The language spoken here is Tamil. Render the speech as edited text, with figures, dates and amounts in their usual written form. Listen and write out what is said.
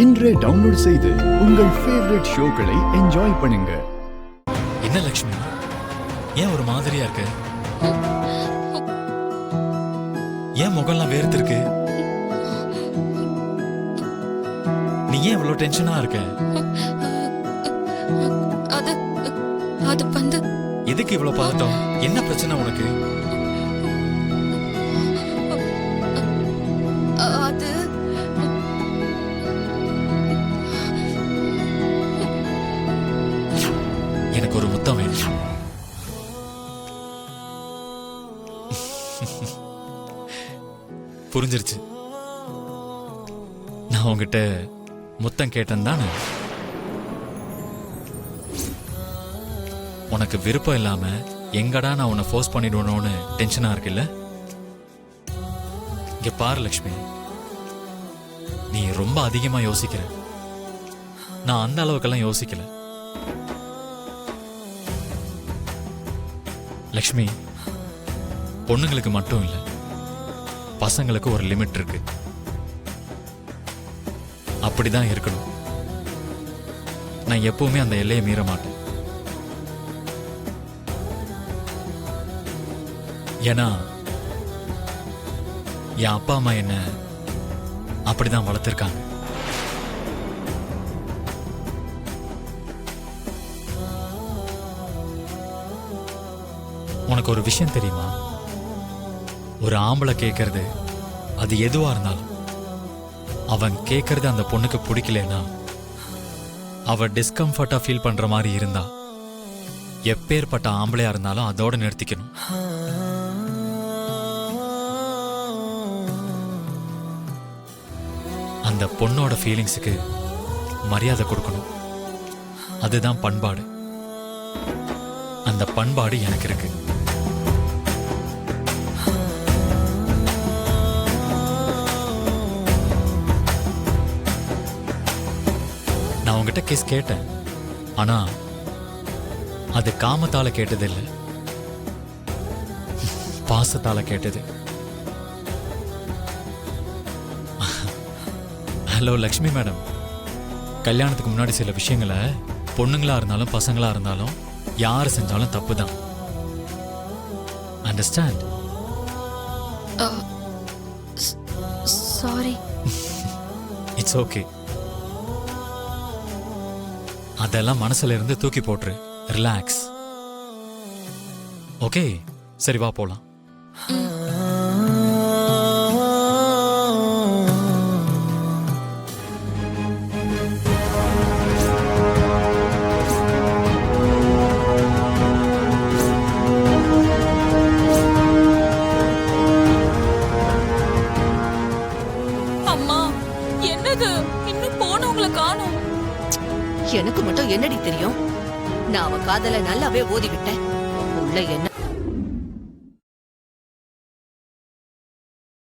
இன்றே டவுன்லோட் செய்து உங்கள் ஃபேவரட் ஷோக்களை என்ஜாய் பண்ணுங்க. என்ன லக்ஷ்மி, ஏன் ஒரு மாதிரியா இருக்கு? ஏன் முகம்லாம் வேர்த்திருக்கு? நீ ஏன் இவ்வளவு டென்ஷனா இருக்க? அது வந்து எதுக்கு இவ்வளவு பதட்டம்? என்ன பிரச்சனை உனக்கு? அது எனக்கு ஒரு முத்தம் வேணும். புரிஞ்சிருச்சு. நான் உங்ககிட்ட முத்தம் கேட்டேன் தானே? உனக்கு விருப்பம் இல்லாம எங்கடா நான் உன்னை ஃபோர்ஸ் பண்ணிடுவேனோன்னு டென்ஷனா இருக்குல்ல? இங்க பாரு லக்ஷ்மி, நீ ரொம்ப அதிகமா யோசிக்கிற. நான் அந்த அளவுக்கெல்லாம் யோசிக்கல. லக்ஷ்மி, பொண்ணுங்களுக்கு மட்டும் இல்ல, பசங்களுக்கு ஒரு லிமிட் இருக்கு. அப்படிதான் இருக்கணும். நான் எப்பவுமே அந்த எல்லையை மீற மாட்டேன். ஏன்னா என் அப்பா அம்மா என்ன அப்படிதான் வளர்த்திருக்காங்க. உனக்கு ஒரு விஷயம் தெரியுமா? ஒரு ஆம்பளை கேட்கறது அது எதுவா இருந்தாலும், அவன் கேட்கறது அந்த பொண்ணுக்கு பிடிக்கலனா, அவ டிஸ்கம்ஃபர்ட்டா ஃபீல் பண்ற மாதிரி இருந்தா, எப்பேற்பட்ட ஆம்பளையா இருந்தாலும் அதோட நிறுத்திக்கணும். அந்த பொண்ணோட ஃபீலிங்ஸுக்கு மரியாதை கொடுக்கணும். அதுதான் பண்பாடு. அந்த பண்பாடு எனக்கு இருக்கு. நான் உங்ககிட்ட கேஸ் கேட்டேன். ஆனா அது காமத்தால கேட்டது இல்லை, பாசத்தால கேட்டது. ஹலோ லக்ஷ்மி மேடம், கல்யாணத்துக்கு முன்னாடி சில விஷயங்களை பொண்ணுங்களா இருந்தாலும் பசங்களா இருந்தாலும் யார் செஞ்சாலும் தப்பு தான். அண்டர்ஸ்டாண்ட்? சாரி. It's okay. அதெல்லாம் மனசுல இருந்து தூக்கி போட்டுரு. ரிலாக்ஸ். ஓகே, சரி வா போலாம். அம்மா, என்னது இன்னும் போனவங்கள காணோம்? எனக்கு மட்டும் என்னடி தெரியும்? நான் அவ காதல நல்லாவே ஓதி விட்டேன். உள்ள என்ன